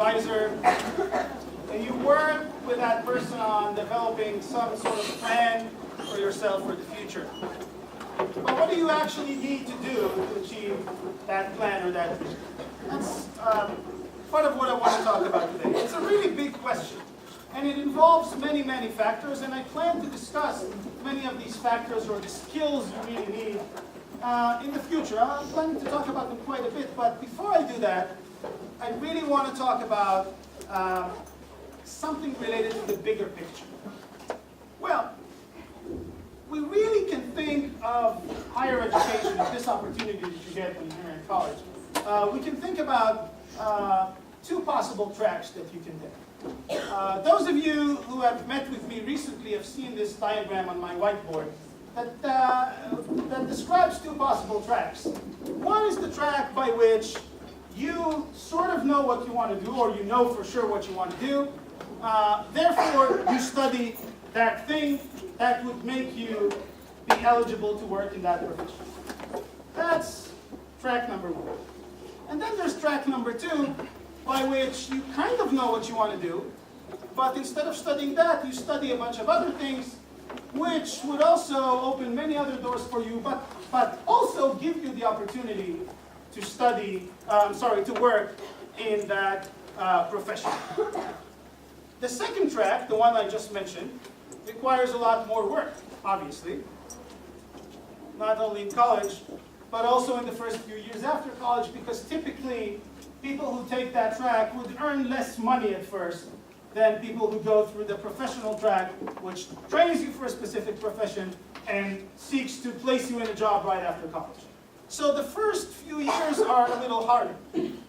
advisor, and you work with that person on developing some sort of plan for yourself for the future. But what do you actually need to do to achieve that plan or that vision? That's part of what I want to talk about today. It's a really big question, and it involves many, many factors, and I plan to discuss many of these factors or the skills you really need in the future. I'm planning to talk about them quite a bit, but before I do that, I really want to talk about something related to the bigger picture. Well, we really can think of higher education as this opportunity that you get when you're in college. We can think about two possible tracks that you can take. Those of you who have met with me recently have seen this diagram on my whiteboard that describes two possible tracks. One is the track by which you sort of know what you want to do, or you know for sure what you want to do. Therefore, you study that thing that would make you be eligible to work in that profession. That's track number one. And then there's track number two, by which you kind of know what you want to do, but instead of studying that, you study a bunch of other things, which would also open many other doors for you, but also give you the opportunity to to work in that profession. The second track, the one I just mentioned, requires a lot more work, obviously. Not only in college, but also in the first few years after college, because typically people who take that track would earn less money at first than people who go through the professional track, which trains you for a specific profession and seeks to place you in a job right after college. So the first few years are a little harder.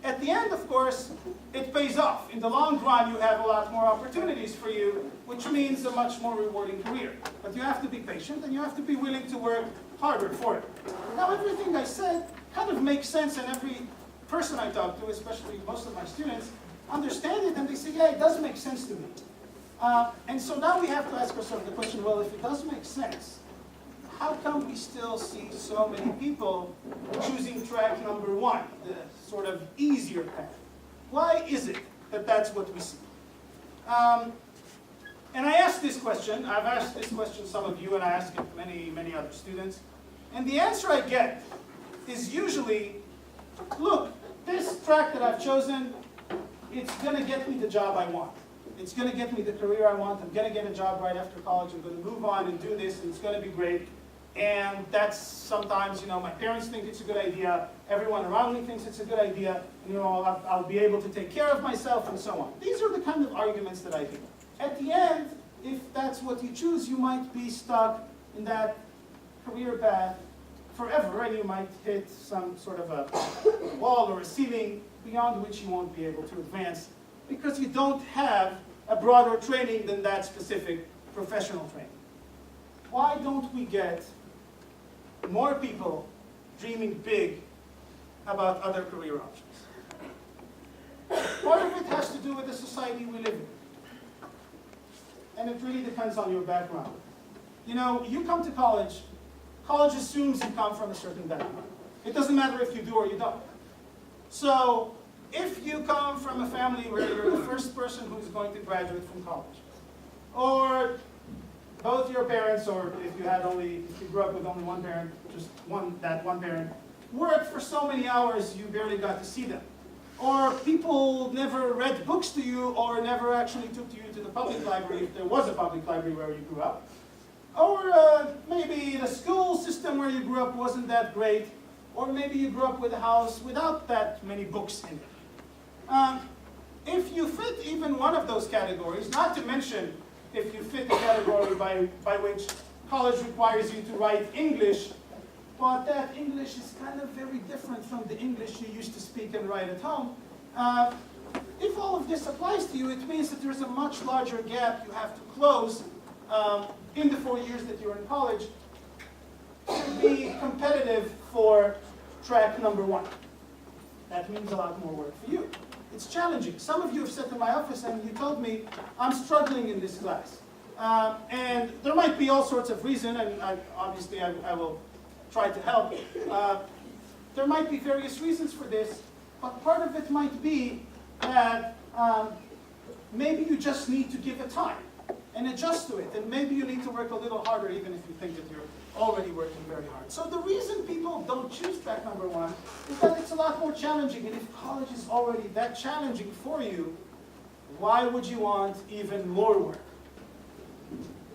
At the end, of course, it pays off. In the long run, you have a lot more opportunities for you, which means a much more rewarding career. But you have to be patient, and you have to be willing to work harder for it. Now, everything I said kind of makes sense, and every person I talk to, especially most of my students, understand it, and they say, yeah, it does make sense to me. And so now we have to ask ourselves the question, well, if it does make sense, how come we still see so many people choosing track number one, the sort of easier path? Why is it that that's what we see? And I asked this question, I've asked this question to some of you, and I asked it to many, many other students. And the answer I get is usually, look, this track that I've chosen, it's going to get me the job I want. It's going to get me the career I want. I'm going to get a job right after college. I'm going to move on and do this, and it's going to be great. And that's sometimes, my parents think it's a good idea. Everyone around me thinks it's a good idea. I'll be able to take care of myself and so on. These are the kind of arguments that I hear. At the end, if that's what you choose, you might be stuck in that career path forever, and you might hit some sort of a wall or a ceiling beyond which you won't be able to advance because you don't have a broader training than that specific professional training. Why don't we get more people dreaming big about other career options? Part of it has to do with the society we live in. And it really depends on your background. You come to college, college assumes you come from a certain background. It doesn't matter if you do or you don't. So, if you come from a family where you're the first person who's going to graduate from college, or both your parents, or if you grew up with only one parent, just that one parent, worked for so many hours you barely got to see them. Or people never read books to you, or never actually took you to the public library, if there was a public library where you grew up. Or maybe the school system where you grew up wasn't that great, or maybe you grew up with a house without that many books in it. If you fit even one of those categories, not to mention if you fit the category by which college requires you to write English, but that English is kind of very different from the English you used to speak and write at home. If all of this applies to you, it means that there's a much larger gap you have to close in the 4 years that you're in college to be competitive for track number one. That means a lot more work for you. It's challenging. Some of you have sat in my office and you told me, I'm struggling in this class. And there might be all sorts of reasons, and obviously I will try to help. There might be various reasons for this, but part of it might be that maybe you just need to give it time and adjust to it. And maybe you need to work a little harder even if you think that you're already working very hard. So the reason people don't choose track number one is that it's a lot more challenging. And if college is already that challenging for you, why would you want even more work?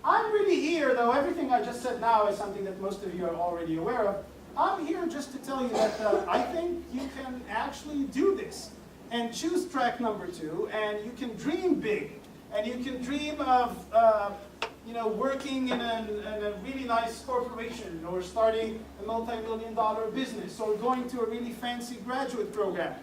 I'm really here, though everything I just said now is something that most of you are already aware of. I'm here just to tell you that I think you can actually do this and choose track number two, and you can dream big, and you can dream of working in a really nice corporation, or starting a multi-million-dollar business, or going to a really fancy graduate program.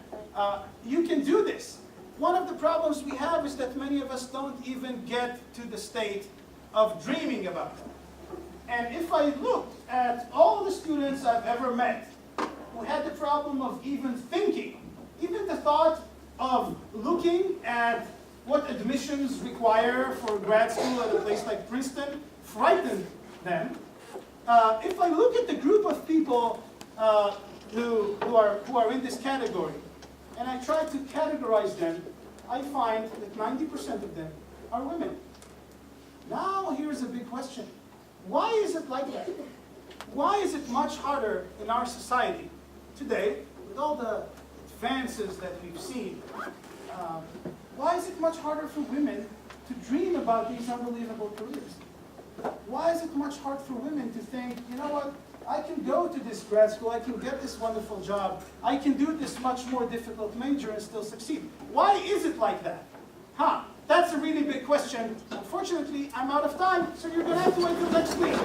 You can do this. One of the problems we have is that many of us don't even get to the state of dreaming about it. And if I look at all the students I've ever met who had the problem of even thinking, even the thought of looking at what admissions require for grad school at a place like Princeton frightened them. If I look at the group of people who are in this category, and I try to categorize them, I find that 90% of them are women. Now here's a big question. Why is it like that? Why is it much harder in our society today, with all the advances that we've seen, why is it much harder for women to dream about these unbelievable careers? Why is it much harder for women to think, you know what, I can go to this grad school, I can get this wonderful job, I can do this much more difficult major and still succeed? Why is it like that? That's a really big question. Unfortunately, I'm out of time, so you're going to have to wait till next week.